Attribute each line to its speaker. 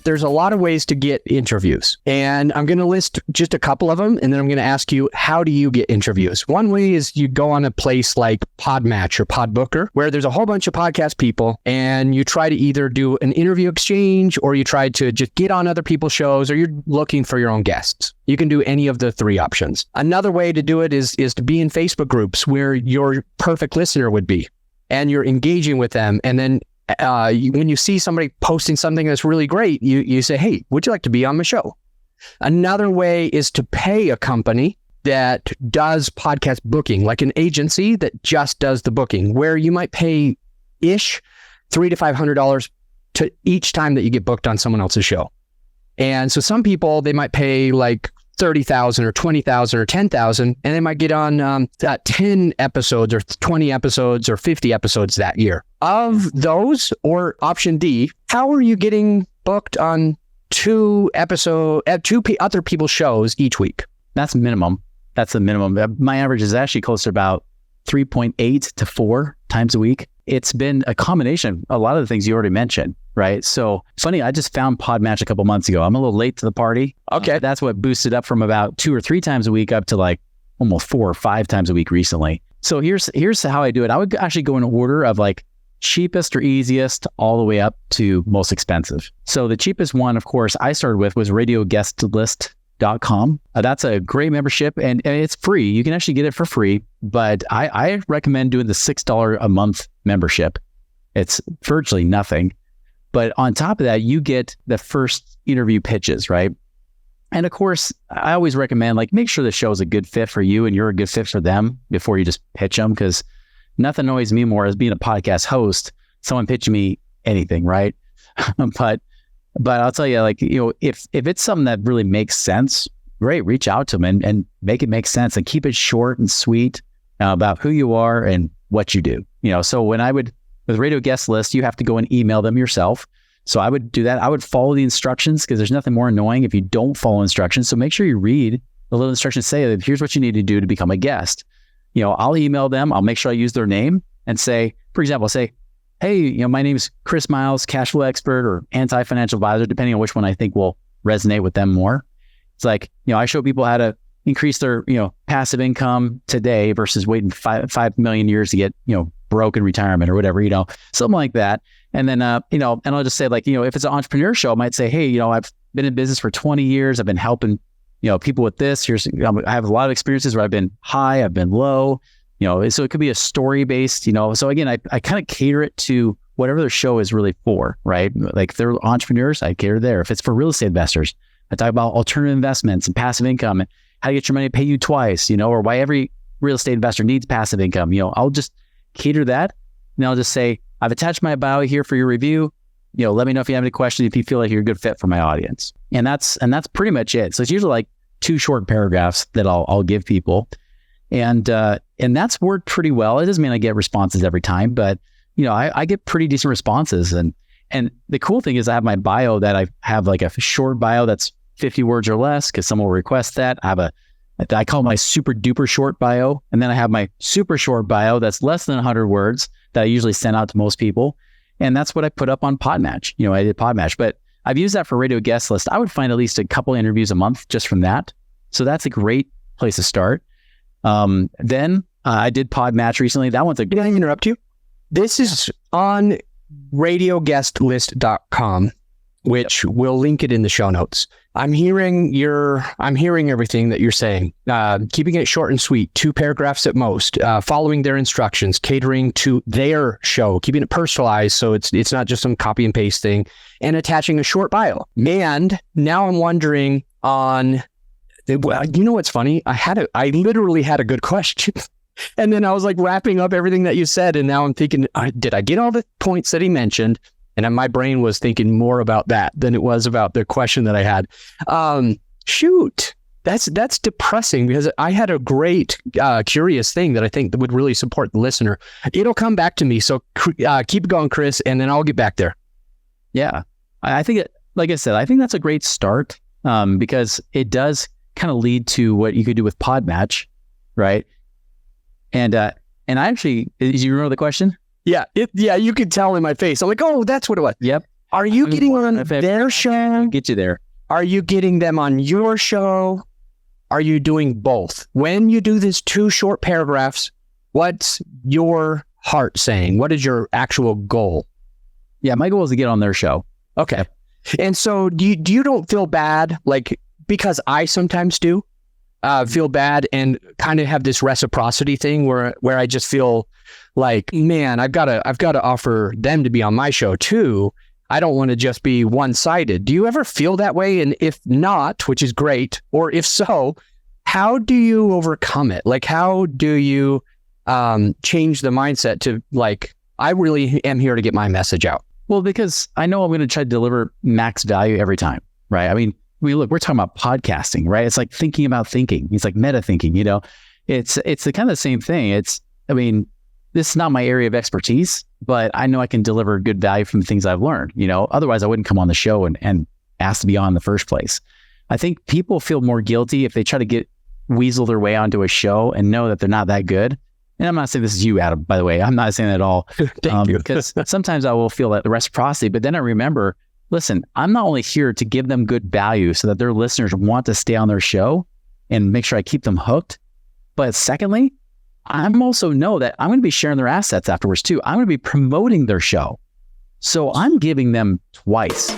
Speaker 1: there's a lot of ways to get interviews. And I'm going to list just a couple of them. And then I'm going to ask you, how do you get interviews? One way is you go on a place like Podmatch or Podbooker, where there's a whole bunch of podcast people, and you try to either do an interview exchange, or you try to just get on other people's shows, or you're looking for your own guests. You can do any of the three options. Another way to do it is to be in Facebook groups where your perfect listener would be, and you're engaging with them. And then when you see somebody posting something that's really great, you say, hey, would you like to be on the show? Another way is to pay a company that does podcast booking, like an agency that just does the booking, where you might pay $300 to $500 to each time that you get booked on someone else's show. And so some people, they might pay like $30,000 or $20,000 or $10,000, and they might get on 10 episodes or 20 episodes or 50 episodes that year. Of those, or option D, how are you getting booked on two other people's shows each week?
Speaker 2: That's minimum. That's the minimum. My average is actually closer to about 3.8 to 4 times a week. It's been a combination of a lot of the things you already mentioned, right? So funny, I just found Podmatch a couple months ago. I'm a little late to the party.
Speaker 1: Okay.
Speaker 2: That's what boosted up from about 2 or 3 times a week up to like almost 4 or 5 times a week recently. So here's how I do it. I would actually go in order of like cheapest or easiest all the way up to most expensive. So the cheapest one, of course, I started with was RadioGuestList.com. That's a great membership, and it's free. You can actually get it for free, but I recommend doing the $6 a month membership. It's virtually nothing. But on top of that, you get the first interview pitches, right? And of course, I always recommend like make sure the show is a good fit for you and you're a good fit for them before you just pitch them, because nothing annoys me more as being a podcast host, someone pitching me anything, right? But I'll tell you, like, you know, if it's something that really makes sense, great, reach out to them and make it make sense, and keep it short and sweet about who you are and what you do. You know, so with Radio Guest List, you have to go and email them yourself. So I would do that. I would follow the instructions, because there's nothing more annoying if you don't follow instructions. So make sure you read the little instructions, say, here's what you need to do to become a guest. You know, I'll email them. I'll make sure I use their name and say, for example, say, hey, you know, my name is Chris Miles, cash flow expert or anti-financial advisor, depending on which one I think will resonate with them more. It's like, you know, I show people how to increase their, you know, passive income today versus waiting 5 million years to get, you know, broke in retirement or whatever, you know, something like that. And then, you know, and I'll just say, like, you know, if it's an entrepreneur show, I might say, hey, you know, I've been in business for 20 years. I've been helping, you know, people with this. I have a lot of experiences where I've been high, I've been low, you know, so it could be a story based, you know. So again, I kind of cater it to whatever their show is really for, right? Like if they're entrepreneurs, I cater there. If it's for real estate investors, I talk about alternative investments and passive income and how to get your money to pay you twice, you know, or why every real estate investor needs passive income. You know, I'll just cater that. And I'll just say, I've attached my bio here for your review. You know, let me know if you have any questions, if you feel like you're a good fit for my audience. And that's pretty much it. So it's usually like 2 short paragraphs that I'll give people. And that's worked pretty well. It doesn't mean I get responses every time, but you know, I get pretty decent responses. And the cool thing is I have my bio that I have like a short bio that's 50 words or less, because someone will request that. I call my super duper short bio. And then I have my super short bio that's less than 100 words that I usually send out to most people. And that's what I put up on Podmatch. You know, I did Podmatch, but I've used that for Radio Guest List. I would find at least a couple interviews a month just from that. So that's a great place to start. Then I did Podmatch recently. That one's
Speaker 1: Can I interrupt you? This is on RadioGuestList.com, which we'll link it in the show notes. I'm hearing everything that you're saying. Keeping it short and sweet, 2 paragraphs at most, following their instructions, catering to their show, keeping it personalized so it's not just some copy and paste thing, and attaching a short bio. And now I'm wondering you know what's funny? I literally had a good question. And then I was like wrapping up everything that you said. And now I'm thinking, did I get all the points that he mentioned? And my brain was thinking more about that than it was about the question that I had. Shoot, that's depressing, because I had a great, curious thing that I think that would really support the listener. It'll come back to me. So keep going, Chris, and then I'll get back there.
Speaker 2: Yeah, I think, like I said, I think that's a great start, because it does kind of lead to what you could do with Podmatch, right? And I actually, did you remember the question?
Speaker 1: Yeah, you could tell in my face. I'm like, oh, that's what it was.
Speaker 2: Yep.
Speaker 1: Are you getting on their show?
Speaker 2: Get you there.
Speaker 1: Are you getting them on your show? Are you doing both? When you do these 2 short paragraphs, what's your heart saying? What is your actual goal?
Speaker 2: Yeah, my goal is to get on their show.
Speaker 1: Okay. And so you don't feel bad, like, because I sometimes do feel bad and kind of have this reciprocity thing where I just feel like, man, I've got to offer them to be on my show too. I don't want to just be one-sided. Do you ever feel that way? And if not, which is great, or if so, how do you overcome it? Like, how do you change the mindset to, like, I really am here to get my message out?
Speaker 2: Well, because I know I'm going to try to deliver max value every time, right? I mean, we're talking about podcasting, right? It's like thinking about thinking. It's like meta thinking, you know? It's the kind of the same thing. This is not my area of expertise, but I know I can deliver good value from the things I've learned, you know? Otherwise, I wouldn't come on the show and ask to be on in the first place. I think people feel more guilty if they try to weasel their way onto a show and know that they're not that good. And I'm not saying this is you, Adam, by the way. I'm not saying that at all.
Speaker 1: Thank you.
Speaker 2: Because sometimes I will feel that the reciprocity, but then I remember, listen, I'm not only here to give them good value so that their listeners want to stay on their show and make sure I keep them hooked. But secondly, I'm also know that I'm going to be sharing their assets afterwards too. I'm going to be promoting their show. So I'm giving them twice.